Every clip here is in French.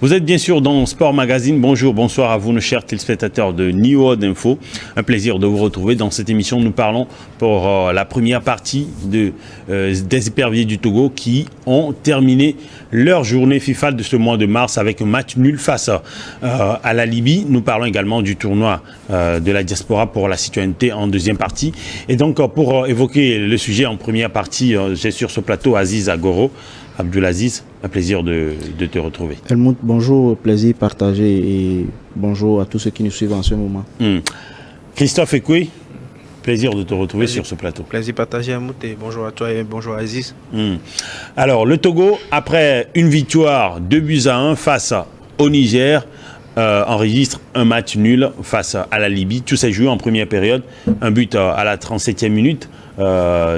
Vous êtes bien sûr dans Sport Magazine. Bonjour, bonsoir à vous, nos chers téléspectateurs de New World Info. Un plaisir de vous retrouver dans cette émission. Nous parlons pour la première partie des éperviers du Togo qui ont terminé leur journée FIFA de ce mois de mars avec un match nul face à la Libye. Nous parlons également du tournoi de la diaspora pour la citoyenneté en deuxième partie. Et donc, pour évoquer le sujet en première partie, j'ai sur ce plateau Aziz Agoro. Abdulaziz, un plaisir de te retrouver. Helmut, bonjour, plaisir partagé et bonjour à tous ceux qui nous suivent en ce moment. Christophe Ekoui, plaisir de te retrouver sur ce plateau. Plaisir partagé Helmut et bonjour à toi et bonjour à Aziz. Alors, le Togo, après une victoire 2-1 face au Niger, enregistre un match nul face à la Libye. Tout s'est joué en première période, un but à la 37e minute.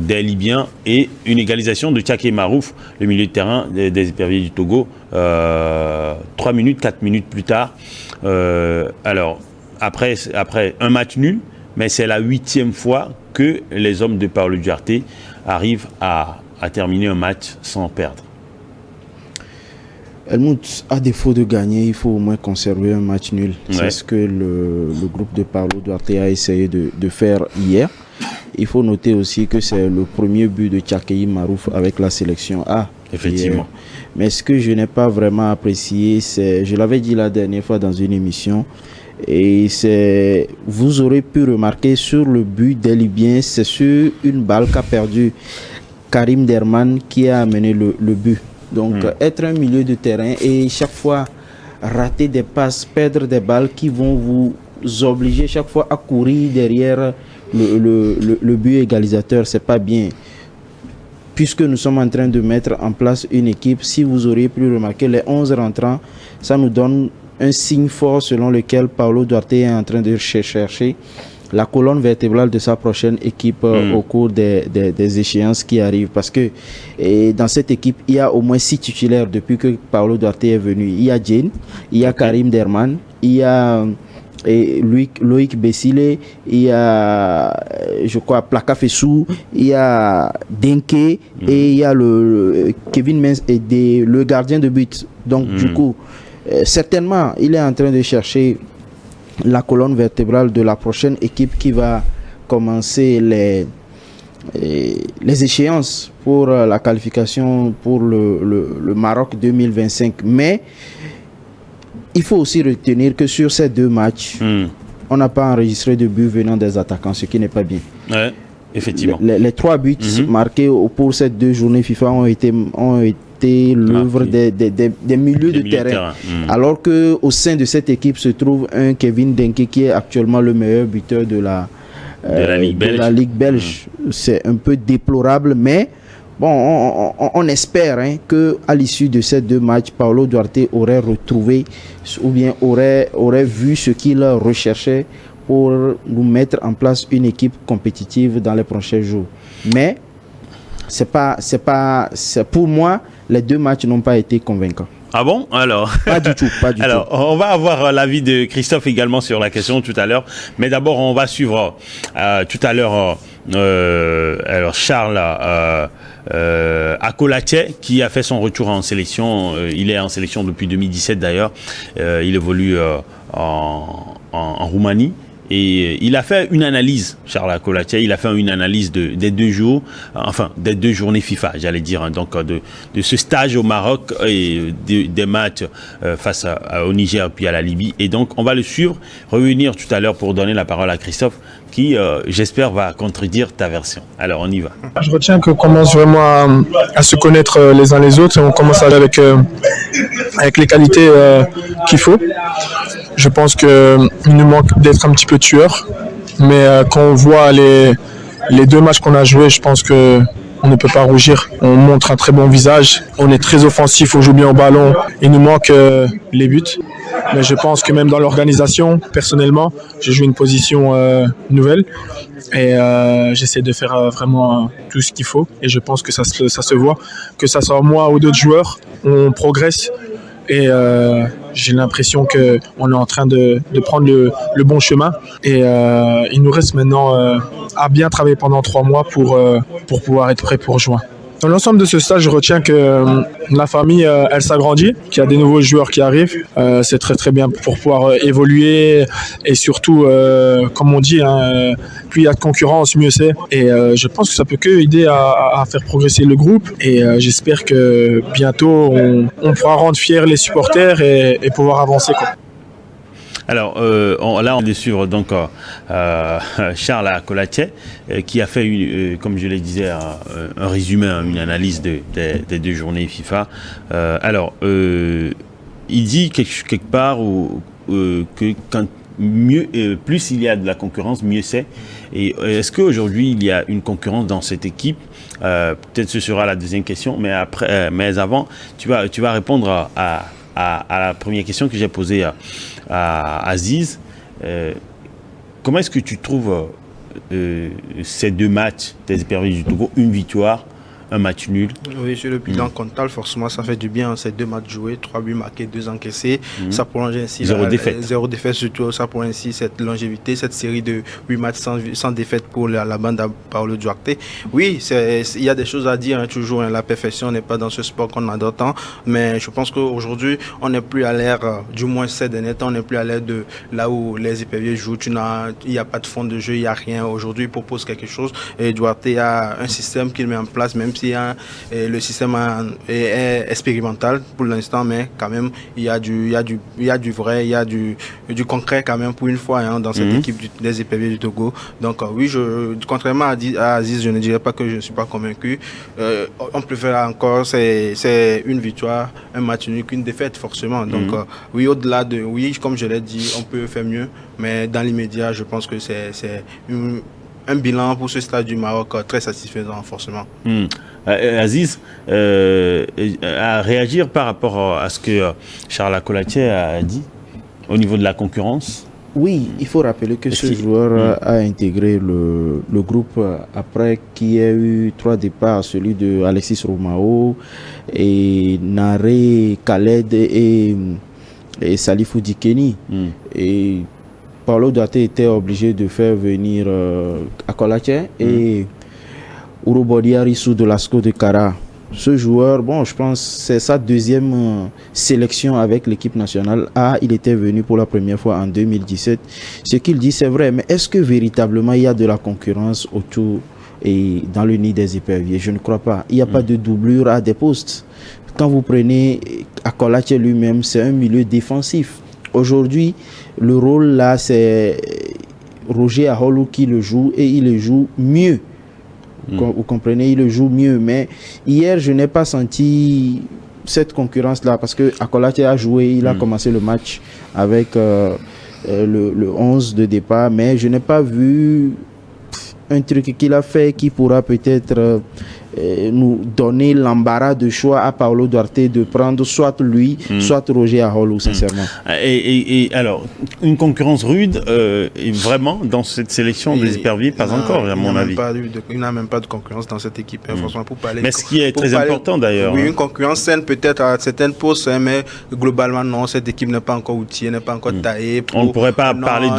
Des Libyens et une égalisation de Tchaké Marouf, le milieu de terrain des éperviers du Togo, 4 minutes plus tard. Alors, après un match nul, mais c'est la 8e fois que les hommes de Paulo Duarte arrivent à terminer un match sans perdre. Helmut, à défaut de gagner, il faut au moins conserver un match nul. Ouais. C'est ce que le groupe de Paulo Duarte a essayé de faire hier. Il faut noter aussi que c'est le premier but de Tchaké Marouf avec la sélection A. Effectivement. Mais ce que je n'ai pas vraiment apprécié, c'est, je l'avais dit la dernière fois dans une émission, et c'est, vous aurez pu remarquer sur le but des Libyens, c'est sur une balle qu'a perdu Karim Derman qui a amené le but. Donc être un milieu de terrain et chaque fois rater des passes, perdre des balles qui vont vous obliger chaque fois à courir derrière le but égalisateur, c'est pas bien. Puisque nous sommes en train de mettre en place une équipe, si vous auriez pu remarquer les 11 rentrants, ça nous donne un signe fort selon lequel Paulo Duarte est en train de chercher la colonne vertébrale de sa prochaine équipe au cours des échéances qui arrivent. Parce que dans cette équipe, il y a au moins 6 titulaires depuis que Paulo Duarte est venu. Il y a Jane, il y a Karim Derman, il y a Loïc Bessile, il y a, je crois, Plaka Fessou, il y a Denke et il y a le Kevin Mens et le gardien de but. Donc, du coup, certainement, il est en train de chercher la colonne vertébrale de la prochaine équipe qui va commencer les échéances pour la qualification pour le Maroc 2025. Mais il faut aussi retenir que sur ces deux matchs, on n'a pas enregistré de but venant des attaquants, ce qui n'est pas bien. Ouais, effectivement. Les 3 buts marqués pour ces 2 journées FIFA ont été l'œuvre des milieux de terrain. Alors qu'au sein de cette équipe se trouve un Kevin Denke qui est actuellement le meilleur buteur de la Ligue belge. C'est un peu déplorable, mais bon, on espère qu'à l'issue de ces 2 matchs, Paulo Duarte aurait retrouvé ou bien aurait vu ce qu'il recherchait pour nous mettre en place une équipe compétitive dans les prochains jours. Mais c'est pour moi, les 2 matchs n'ont pas été convaincants. Ah bon? Alors, pas du tout. Alors, on va avoir l'avis de Christophe également sur la question tout à l'heure. Mais d'abord, on va suivre tout à l'heure alors Charles Akolache qui a fait son retour en sélection. Il est en sélection depuis 2017 d'ailleurs. Il évolue en Roumanie. Et il a fait une analyse, Charles Akolache, il a fait une analyse des 2 jours, enfin des 2 journées FIFA, j'allais dire, donc de ce stage au Maroc et des matchs face au Niger puis à la Libye. Et donc on va le suivre, revenir tout à l'heure pour donner la parole à Christophe qui, j'espère, va contredire ta version. Alors on y va. Je retiens qu'on commence vraiment à se connaître les uns les autres et on commence avec les qualités qu'il faut. Je pense qu'il nous manque d'être un petit peu tueur, mais quand on voit les 2 matchs qu'on a joués, je pense qu'on ne peut pas rougir. On montre un très bon visage, on est très offensif, on joue bien au ballon. Il nous manque les buts, mais je pense que même dans l'organisation, personnellement, j'ai joué une position nouvelle et j'essaie de faire vraiment tout ce qu'il faut et je pense que ça se voit, que ça soit moi ou d'autres joueurs, on progresse. Et j'ai l'impression qu'on est en train de prendre le bon chemin. Et il nous reste maintenant à bien travailler pendant 3 mois pour pouvoir être prêt pour juin. Dans l'ensemble de ce stage, je retiens que la famille, elle s'agrandit, qu'il y a des nouveaux joueurs qui arrivent. C'est très très bien pour pouvoir évoluer et surtout, comme on dit, hein, plus il y a de concurrence, mieux c'est. Et je pense que ça peut que aider à faire progresser le groupe. Et j'espère que bientôt, on pourra rendre fiers les supporters et pouvoir avancer, quoi. Alors là, on va suivre donc Charles Akolache qui a fait, comme je le disais, un résumé, une analyse des 2 journées FIFA. Il dit quelque part que plus il y a de la concurrence, mieux c'est. Et est-ce qu'aujourd'hui, il y a une concurrence dans cette équipe? Peut-être ce sera la deuxième question, mais avant, tu vas répondre à la première question que j'ai posée à Aziz. Comment est-ce que tu trouves ces 2 matchs des éperviers du Togo, une victoire, un match nul? Oui, sur le bilan comptable, forcément, ça fait du bien. Ces 2 matchs joués, 3 buts marqués, 2 encaissés. Ça prolonge ainsi 0 défaite. 0 défaite, surtout. Ça prolonge ainsi cette longévité, cette série de 8 matchs sans défaite pour la bande à Paolo Duarte. Oui, il y a des choses à dire, hein, toujours. Hein, la perfection n'est pas dans ce sport qu'on adore tant. Mais je pense qu'aujourd'hui, on n'est plus à l'ère, du moins ces derniers temps, on n'est plus à l'ère de là où les éperviers jouent. Il n'y a pas de fond de jeu, il n'y a rien. Aujourd'hui, il propose quelque chose. Et Duarte a un système qu'il met en place, même si le système est expérimental pour l'instant, mais quand même il y a du vrai, il y a du concret quand même pour une fois, hein, dans cette équipe des éperviers du Togo. Donc oui, contrairement à Aziz, je ne dirais pas que je ne suis pas convaincu. On préfère encore c'est une victoire, un match nul qu'une défaite forcément. Donc oui, au-delà de comme je l'ai dit, on peut faire mieux, mais dans l'immédiat, je pense que c'est un bilan pour ce stade du Maroc très satisfaisant, forcément. Aziz, à réagir par rapport à ce que Charles Akolache a dit au niveau de la concurrence? Oui, il faut rappeler que ce joueur a intégré le groupe après qu'il y ait eu 3 départs, celui de Alexis Romao et Nare Khaled et Salifou Dikeni. Et Paolo Duarte était obligé de faire venir Akolache et Urobodi Arissou de l'Asco de Kara. Ce joueur, bon, je pense que c'est sa 2e sélection avec l'équipe nationale. Il était venu pour la première fois en 2017. Ce qu'il dit, c'est vrai, mais est-ce que véritablement il y a de la concurrence autour et dans le nid des éperviers? Je ne crois pas. Il n'y a pas de doublure à des postes. Quand vous prenez Akolache lui-même, c'est un milieu défensif. Aujourd'hui, le rôle là, c'est Roger Aholou qui le joue et il le joue mieux. Vous comprenez, il le joue mieux. Mais hier, je n'ai pas senti cette concurrence-là parce que Akolache a joué, il a commencé le match avec le 11 de départ, mais je n'ai pas vu un truc qu'il a fait qui pourra peut-être nous donner l'embarras de choix à Paolo Duarte de prendre soit lui, soit Roger Aholou, sincèrement. Et alors, une concurrence rude, et vraiment, dans cette sélection des éperviers, pas encore, à mon avis. Il n'a même pas de concurrence dans cette équipe, franchement, pour parler. Mais ce qui est très important, d'ailleurs. Oui, une concurrence saine, peut-être à certaines postes, mais globalement, non, cette équipe n'est pas encore outillée, n'est pas encore taillée. On ne pourrait pas parler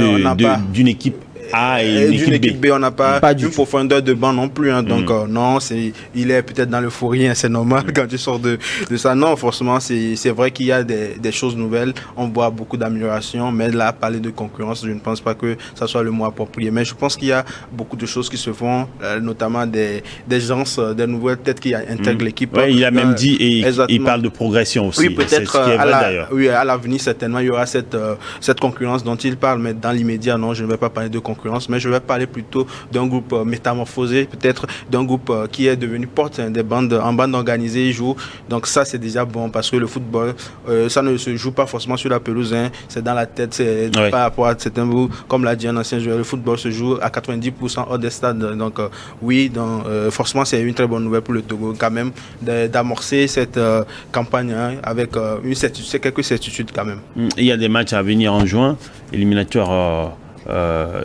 d'une équipe A et une équipe B. On n'a pas une profondeur de banc non plus. Hein, donc non, il est peut-être dans l'euphorie, hein, c'est normal quand tu sors de ça. Non, forcément, c'est vrai qu'il y a des choses nouvelles. On voit beaucoup d'améliorations, mais là, parler de concurrence, je ne pense pas que ça soit le mot approprié. Mais je pense qu'il y a beaucoup de choses qui se font, notamment des gens, des nouvelles têtes qui intègrent l'équipe. Oui, il a même dit, et il parle de progression aussi. Oui, peut-être à l'avenir, certainement, il y aura cette concurrence dont il parle, mais dans l'immédiat, non, je ne vais pas parler de concurrence, mais je vais parler plutôt d'un groupe métamorphosé, peut-être d'un groupe qui est devenu porte, hein, en bande organisée, il joue. Donc ça, c'est déjà bon parce que le football, ça ne se joue pas forcément sur la pelouse, hein, c'est dans la tête, c'est par rapport à certains bouts. Comme l'a dit un ancien joueur, le football se joue à 90% hors des stades. Donc forcément, c'est une très bonne nouvelle pour le Togo quand même d'amorcer cette campagne, hein, avec quelques certitudes quand même. Il y a des matchs à venir en juin, éliminatoires.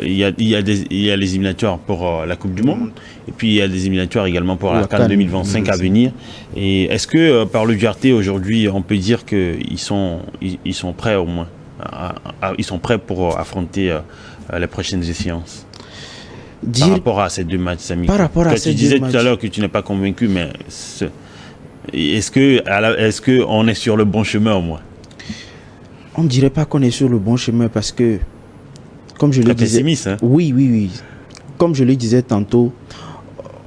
Il y a les éliminatoires pour la Coupe du Monde et puis il y a des éliminatoires également pour la CAN 2025 à venir. Et est-ce que par le Duarte aujourd'hui on peut dire qu'ils sont prêts au moins ils sont prêts pour affronter les prochaines échéances? par rapport à ces deux matchs amicaux. Par rapport à ces deux matchs. Tu disais tout à l'heure que tu n'es pas convaincu, mais est-ce qu'on est sur le bon chemin au moins? On ne dirait pas qu'on est sur le bon chemin parce que, comme je le disais... pessimiste, hein? Oui. Comme je le disais tantôt,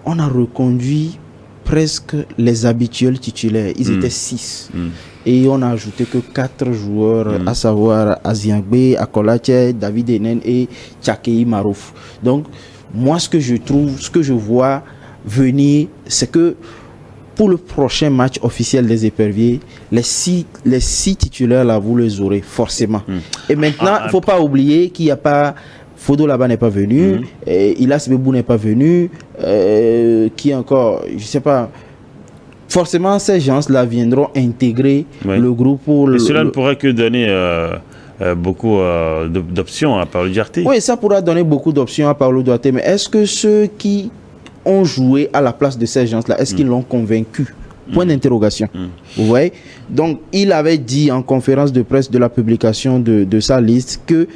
on a reconduit presque les habituels titulaires. Ils étaient 6. Et on a ajouté que 4 joueurs, à savoir Aziangbe, Akolache, David Enen et Tchakei Marouf. Donc, moi, ce que je vois venir, c'est que pour le prochain match officiel des éperviers, les six titulaires là, vous les aurez forcément. Et maintenant, il ne faut pas oublier qu'il n'y a pas... Fodo là-bas n'est pas venu, Ilas Bebou n'est pas venu, qui encore, je ne sais pas. Forcément, ces gens-là viendront intégrer le groupe pour... Mais cela ne pourrait que donner beaucoup d'options à Paolo Duarte. Oui, ça pourra donner beaucoup d'options à Paolo Duarte, mais est-ce que ceux qui ont joué à la place de ces gens-là, est-ce qu'ils l'ont convaincu? Point d'interrogation. Vous voyez? Donc, il avait dit en conférence de presse de la publication de sa liste que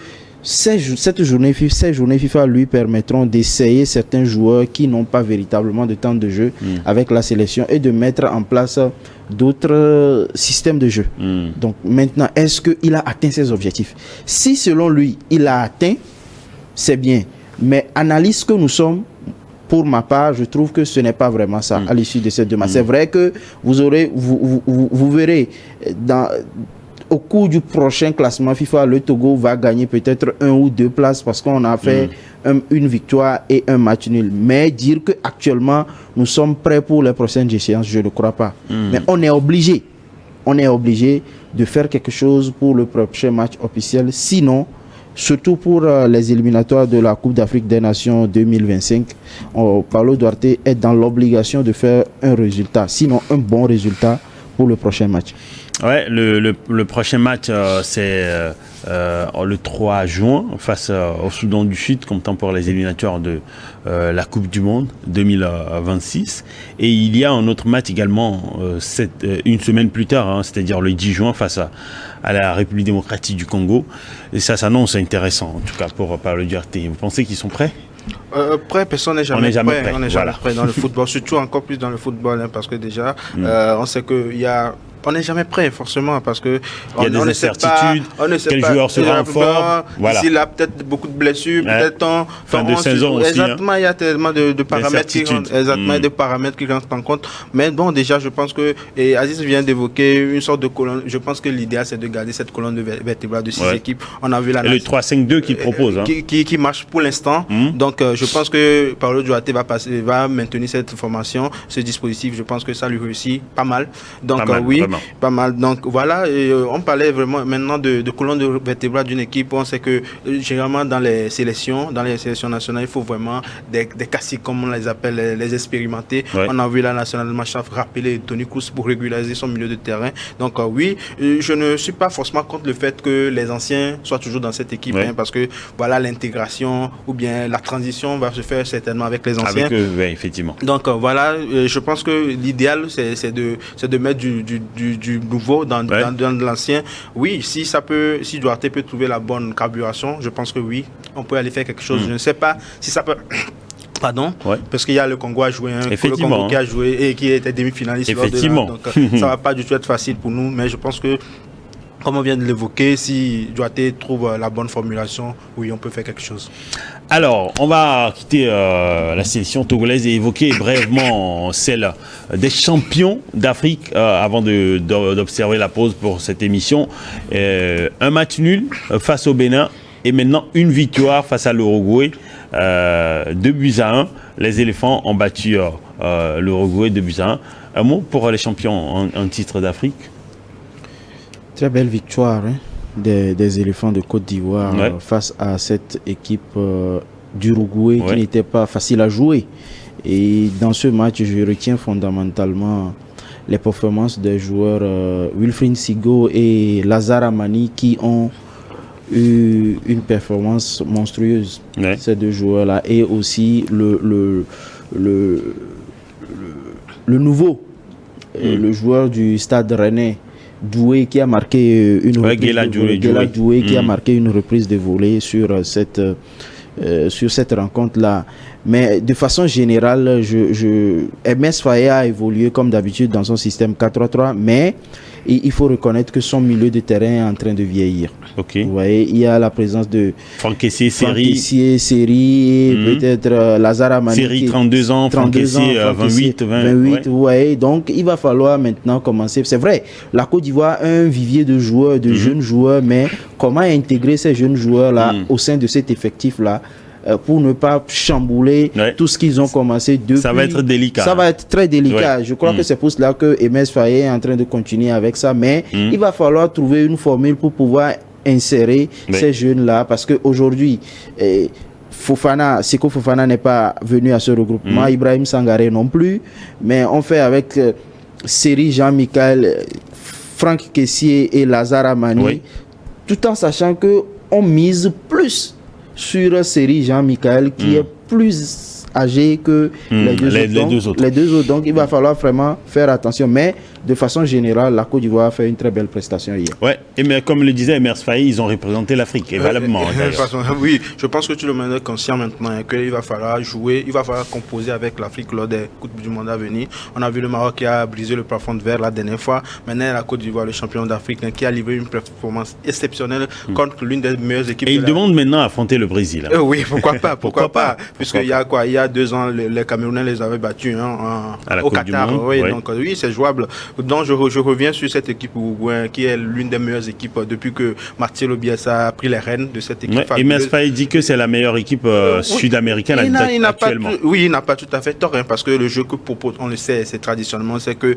ces journées FIFA lui permettront d'essayer certains joueurs qui n'ont pas véritablement de temps de jeu avec la sélection et de mettre en place d'autres systèmes de jeu. Donc maintenant, est-ce qu'il a atteint ses objectifs? Si selon lui, il a atteint, c'est bien. Mais analyse que nous sommes, pour ma part, je trouve que ce n'est pas vraiment ça à l'issue de ces deux matchs. C'est vrai que vous verrez au cours du prochain classement FIFA, le Togo va gagner peut-être 1 ou 2 places parce qu'on a fait une victoire et un match nul. Mais dire qu'actuellement, nous sommes prêts pour les prochaines échéances, je ne crois pas. Mais on est obligé de faire quelque chose pour le prochain match officiel. Sinon, surtout pour les éliminatoires de la Coupe d'Afrique des Nations 2025, Paolo Duarte est dans l'obligation de faire un résultat, sinon un bon résultat pour le prochain match. Ouais, le prochain match, c'est le 3 juin face au Soudan du Sud, comme temps pour les éliminatoires de la Coupe du Monde 2026. Et il y a un autre match également une semaine plus tard, c'est-à-dire le 10 juin face à la République démocratique du Congo. Et ça s'annonce intéressant, en tout cas pour Paolo Duarte. Vous pensez qu'ils sont prêts? Prêt, personne n'est jamais prêt. On n'est jamais prêt dans le football, surtout encore plus dans le football, parce que déjà, on sait qu'il y a... On n'est jamais prêt, forcément, parce que il y a des incertitudes. Quel joueur sera en forme? Voilà. Ici, il a peut-être beaucoup de blessures, peut-être fin de saison aussi. Exactement, il y a tellement de paramètres qui rentrent en compte. Mais bon, déjà, je pense que et Aziz vient d'évoquer une sorte de colonne. Je pense que l'idéal, c'est de garder cette colonne de vertébrale de 6 équipes. On a vu la le 3-5-2 qu'il propose, qui marche pour l'instant. Donc, je pense que Paolo Duarte va maintenir cette formation, ce dispositif. Je pense que ça lui réussit pas mal. Donc, oui. Pas mal. Donc voilà, on parlait vraiment maintenant de colonne vertébrale d'une équipe. On sait que généralement dans les sélections nationales, il faut vraiment des caciques, comme on les appelle, les expérimentés. On a vu la nationale Machaf rappeler Tony Kroos pour régulariser son milieu de terrain. Donc oui, je ne suis pas forcément contre le fait que les anciens soient toujours dans cette équipe, parce que voilà, l'intégration ou bien la transition va se faire certainement avec les anciens. Avec eux, oui, effectivement. Donc voilà, je pense que l'idéal c'est de mettre du nouveau dans l'ancien. Oui, si Duarte peut trouver la bonne carburation, je pense que oui, on peut aller faire quelque chose. Je ne sais pas si ça peut... Pardon, parce qu'il y a le Congo à jouer, le Congo qui a joué et qui était demi-finaliste. Effectivement. Donc ça va pas du tout être facile pour nous, mais je pense que, comme on vient de l'évoquer, si Duarte trouve la bonne formulation, oui, on peut faire quelque chose. Alors, on va quitter la sélection togolaise et évoquer brièvement celle des champions d'Afrique avant d'observer la pause pour cette émission. Un match nul face au Bénin et maintenant une victoire face à l'Uruguay, 2-1. Les éléphants ont battu l'Uruguay 2-1. Un mot pour les champions en titre d'Afrique? Très belle victoire des éléphants de Côte d'Ivoire face à cette équipe d'Uruguay qui n'était pas facile à jouer. Et dans ce match, je retiens fondamentalement les performances des joueurs Wilfried Sigo et Lazare Amani qui ont eu une performance monstrueuse, ces deux joueurs-là. Et aussi le nouveau, le joueur du Stade Rennais, Doué, qui a marqué une reprise Doué qui a marqué une reprise de volée sur cette sur cette rencontre-là. Mais de façon générale, MS Faye a évolué comme d'habitude dans son système 4-3-3, mais il faut reconnaître que son milieu de terrain est en train de vieillir. Okay. Vous voyez, il y a la présence de Franck Kessié, Série, et peut-être Lazare Amani. Série, 32 ans, Franck Kessié, 28. Ouais. Vous voyez, donc il va falloir maintenant commencer. C'est vrai, la Côte d'Ivoire a un vivier de joueurs, de jeunes joueurs, mais comment intégrer ces jeunes joueurs-là au sein de cet effectif-là pour ne pas chambouler tout ce qu'ils ont commencé depuis. Ça va être délicat. Ça va être très délicat. Je crois que c'est pour cela que MS Faye est en train de continuer avec ça. Mais il va falloir trouver une formule pour pouvoir insérer ces jeunes-là. Parce qu'aujourd'hui, Seko Fofana n'est pas venu à ce regroupement. Ibrahim Sangaré non plus. Mais on fait avec Série Jean-Michel, Franck Kessié et Lazare Amani. Tout en sachant qu'on mise plus sur Série Jean-Michel qui est plus âgé que les deux autres. Donc il va falloir vraiment faire attention. Mais de façon générale, la Côte d'Ivoire a fait une très belle prestation hier. Ouais, et mais comme le disait Emers Faye, ils ont représenté l'Afrique, et valablement. Oui, je pense que tout le monde est conscient maintenant qu'il va falloir jouer, il va falloir composer avec l'Afrique lors des Coupes du Monde à venir. On a vu le Maroc qui a brisé le plafond de verre la dernière fois. Maintenant, la Côte d'Ivoire, le champion d'Afrique, qui a livré une performance exceptionnelle contre l'une des meilleures équipes. Et il demande maintenant à affronter le Brésil. Oui, pourquoi pas Puisqu'il y a quoi, il y a 2 ans, les Camerounais les avaient battus au Qatar. Donc oui, c'est jouable. Donc je reviens sur cette équipe uruguayenne qui est l'une des meilleures équipes depuis que Marcelo Bielsa a pris les rênes de cette équipe. Et Emers Faye dit que c'est la meilleure équipe sud-américaine actuellement. Il n'a pas tout à fait tort, parce que le jeu que propose, on le sait, c'est traditionnellement, c'est que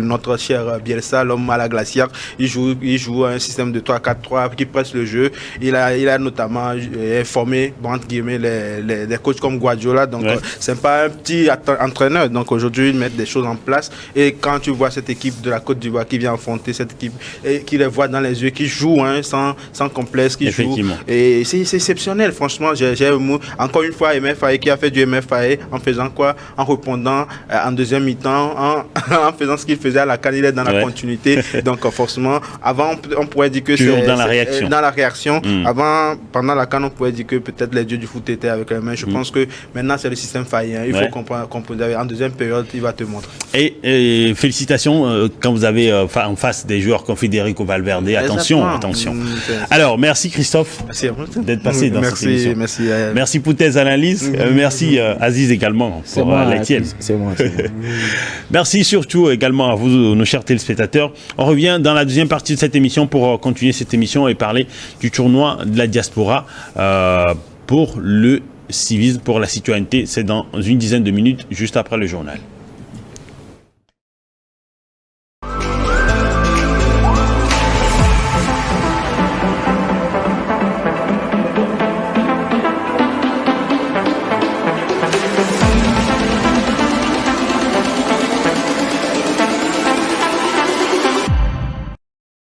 notre cher Bielsa, l'homme à la glacière, il joue un système de 3-4-3 qui presse le jeu. Il a notamment formé, entre guillemets, les coachs comme Guardiola. Donc c'est pas un petit entraîneur. Donc aujourd'hui, ils mettent des choses en place. Et quand tu vois cette équipe de la Côte d'Ivoire qui vient affronter cette équipe et qui les voit dans les yeux, qui joue sans complexe, qui joue. Et c'est exceptionnel, franchement. J'ai encore une fois Emers Faye qui a fait du Emers Faye en faisant quoi? En répondant en deuxième mi-temps, en faisant ce qu'il faisait à la CAN, il est dans la continuité. Donc forcément, avant on pourrait dire que c'est dans la réaction. Dans la réaction. Avant, pendant la CAN, on pourrait dire que peut-être les dieux du foot étaient avec les mains. Je pense que maintenant c'est le système Faye. Il faut comprendre. En deuxième période, il va te montrer. Et félicitations quand vous avez en face des joueurs comme Federico Valverde. Attention. Alors, merci Christophe d'être passé dans cette émission. Merci pour tes analyses. Merci Aziz également pour les tiennes. C'est moi. Merci surtout également à vous, nos chers téléspectateurs. On revient dans la deuxième partie de cette émission pour continuer cette émission et parler du tournoi de la diaspora pour le civisme, pour la citoyenneté. C'est dans une dizaine de minutes, juste après le journal.